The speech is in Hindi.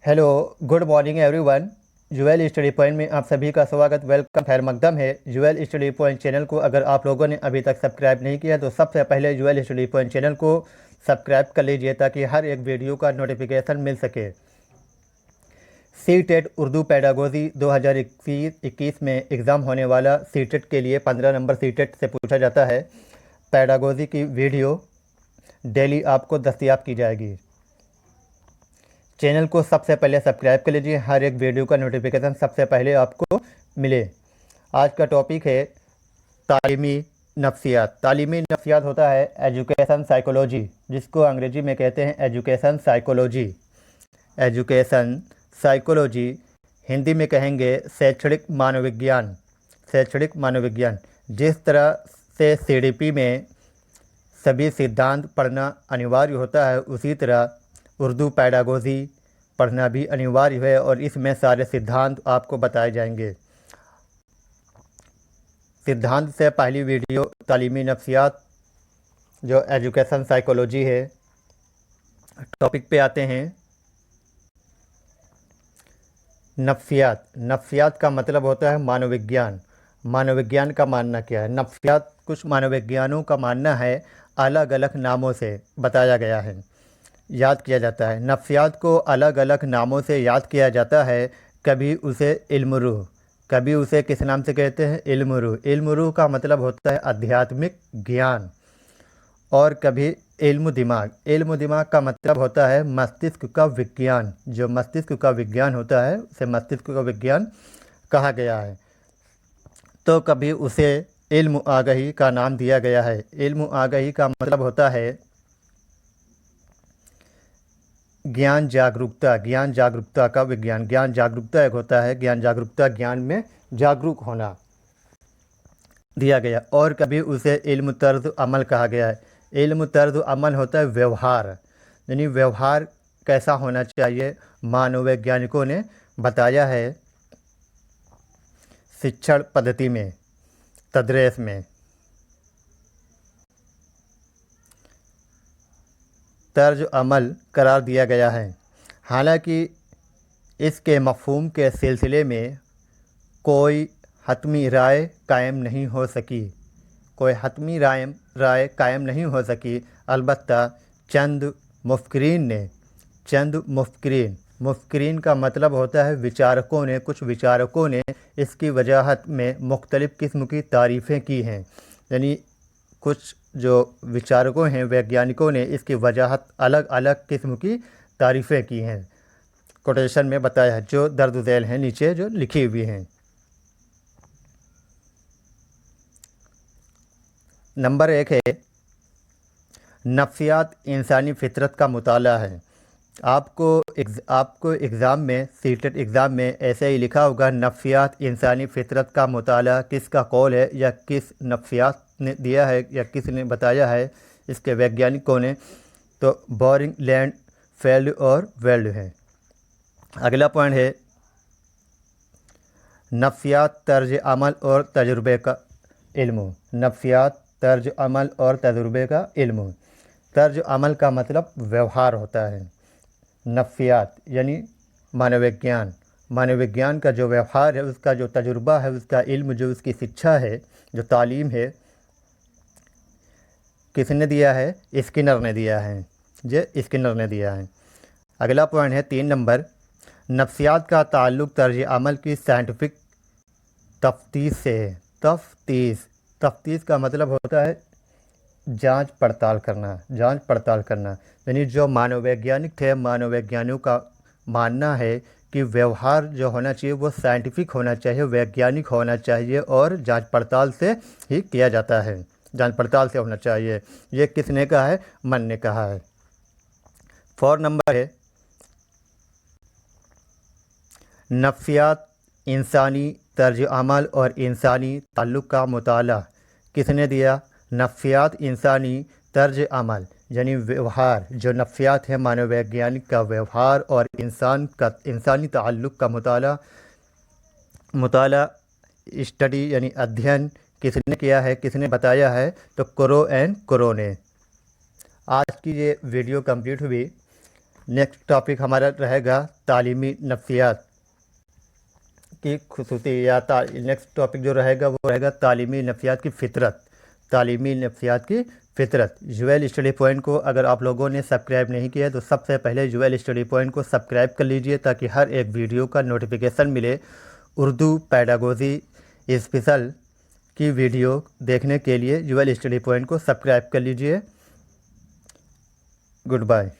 Hello, good morning everyone. Jewel study point में आप सभी का स्वागत, वेलकम, खैर मकदम है। जुएल स्टडी पॉइंट चैनल को अगर आप लोगों ने अभी तक सब्सक्राइब नहीं किया तो सबसे पहले जुएल स्टडी पॉइंट चैनल को सब्सक्राइब कर लीजिए ताकि हर एक वीडियो का नोटिफिकेशन मिल सके। सी-टेट उर्दू पेडागोजी 2021 में एग्ज़ाम होने वाला सी-टेट के लिए 15 नंबर सी-टेट से पूछा जाता है। पेडागोजी की वीडियो डेली आपको दस्तयाब की जाएगी। चैनल को सबसे पहले सब्सक्राइब कर लीजिए, हर एक वीडियो का नोटिफिकेशन सबसे पहले आपको मिले। आज का टॉपिक है तालीमी नफ्सियात। तालीमी नफ्सियात होता है एजुकेशन साइकोलॉजी, जिसको अंग्रेजी में कहते हैं education psychology. Education psychology Hindi में कहेंगे शैक्षणिक मानवविज्ञान। शैक्षणिक मानवविज्ञान। जिस तरह से सीडीपी में सभी सिद्धांत पढ़ना अनिवार्य होता है, उसी तरह उर्दू पेडागोजी पढ़ना भी अनिवार्य है और इसमें सारे सिद्धांत आपको बताए जाएंगे। सिद्धांत से पहली वीडियो तालीमी नफ्सियात, जो एजुकेशन साइकोलॉजी है। टॉपिक पे आते हैं। नफ्सियात। नफ्सियात का मतलब होता है मानवविज्ञान। मानवविज्ञान का मानना क्या है? नफ्सियात कुछ मानवविज्ञानों का मानना है अलग अलग नामों से बताया गया है, याद किया जाता है। नफ्सियात को अलग अलग नामों से याद किया जाता है। कभी उसे इल्म रूह, कभी उसे किस नाम से कहते हैं? इल्म रूह। इल्म रूह का मतलब होता है आध्यात्मिक ज्ञान। और कभी इल्म दिमाग। इल्म दिमाग का मतलब होता है मस्तिष्क का विज्ञान। जो मस्तिष्क का विज्ञान होता है उसे मस्तिष्क का विज्ञान कहा गया है। तो कभी उसे इल्म आगही का नाम दिया गया है। इल्म आगही का मतलब होता है ज्ञान जागरूकता। ज्ञान जागरूकता का विज्ञान। ज्ञान जागरूकता एक होता है, ज्ञान जागरूकता ज्ञान में जागरूक होना दिया गया। और कभी उसे इल्म तर्ज अमल कहा गया है। इल्म तर्ज अमल होता है व्यवहार, यानी व्यवहार कैसा होना चाहिए। मानववैज्ञानिकों ने बताया है शिक्षण पद्धति में, तदरीस में। तर्ज अमल करार दिया गया है। हालांकि इसके मफ़हूम के सिलसिले में कोई हतमी राय कायम नहीं हो सकी। कोई हतमी राय कायम नहीं हो सकी। अलबत्ता चंद मुफ़क्किरीन का मतलब होता है विचारकों ने, कुछ विचारकों ने इसकी वजाहत में मुख्तलिफ़ किस्म की तारीफ़ें की हैं। यानी कुछ जो विचारकों हैं, वैज्ञानिकों ने इसकी वजाहत अलग अलग किस्म की तारीफ़ें की हैं। कोटेशन में बताया है, जो दर्ज झैल हैं नीचे जो लिखी हुई हैं। नंबर 1 है नफ्सियात इंसानी फ़ितरत का मुताला है। आपको एग्ज़ाम में, सी-टेट एग्ज़ाम में ऐसे ही लिखा होगा नफ्सियात इंसानी फ़ितरत का मुताला किसका कौल है, या किस नफ्सियात ने दिया है, या किसने बताया है, इसके वैज्ञानिकों ने। तो बोरिंग, लैंड, फेल्ड और वेल्ड है। अगला पॉइंट है नफ्सियात तर्ज अमल और तजुर्बे का इल्म। नफ्सियात तर्ज अमल और तजुर्बे का इल्म। तर्ज अमल का मतलब व्यवहार होता है। नफ्सियात यानी मानवविज्ञान। मानवविज्ञान का जो व्यवहार है, उसका जो तजुर्बा है, उसका इल्म, जो उसकी शिक्षा है, जो तालीम है, किसने दिया है? स्किनर ने दिया है। स्किनर ने दिया है। अगला पॉइंट है 3 नंबर। नफ्सियात का ताल्लुक़ तर्ज अमल की साइंटिफिक तफ्तीश से है। तफ्तीश का मतलब होता है जांच पड़ताल करना। जांच पड़ताल करना यानी जो मानववैज्ञानिक थे, मानववैज्ञानिकों का मानना है कि व्यवहार जो होना चाहिए वो साइंटिफिक होना चाहिए, वैज्ञानिक होना चाहिए और जांच पड़ताल से ही किया जाता है। जांच पड़ताल से होना चाहिए। ये किसने कहा है? मन ने कहा है। 4 नंबर है नफ्सियात इंसानी तर्ज अमल और इंसानी ताल्लुक़ का मुताला किसने दिया? नफ्सियात इंसानी तर्ज अमल यानी व्यवहार, जो नफ्सियात है मानववैज्ञानिक का व्यवहार और इंसानी ताल्लुक़ का मुताला स्टडी यानी अध्ययन किसने किया है, किसने बताया है? तो क्रो एंड क्रो ने। आज की ये वीडियो कंप्लीट हुई। नेक्स्ट टॉपिक हमारा रहेगा तालीमी नफ्सियात की खसूसियात। नेक्स्ट टॉपिक जो रहेगा वो रहेगा तालीमी नफ्सियात की फ़ितरत। तालीमी नफ्सियात की फ़ितरत। ज्वेल स्टडी पॉइंट को अगर आप लोगों ने सब्सक्राइब नहीं किया तो सबसे पहले ज्वेल स्टडी पॉइंट को सब्सक्राइब कर लीजिए ताकि हर एक वीडियो का नोटिफिकेशन मिले। उर्दू पैडागोजी स्पेशल की वीडियो देखने के लिए ज्वेल स्टडी पॉइंट को सब्सक्राइब कर लीजिए। Good bye.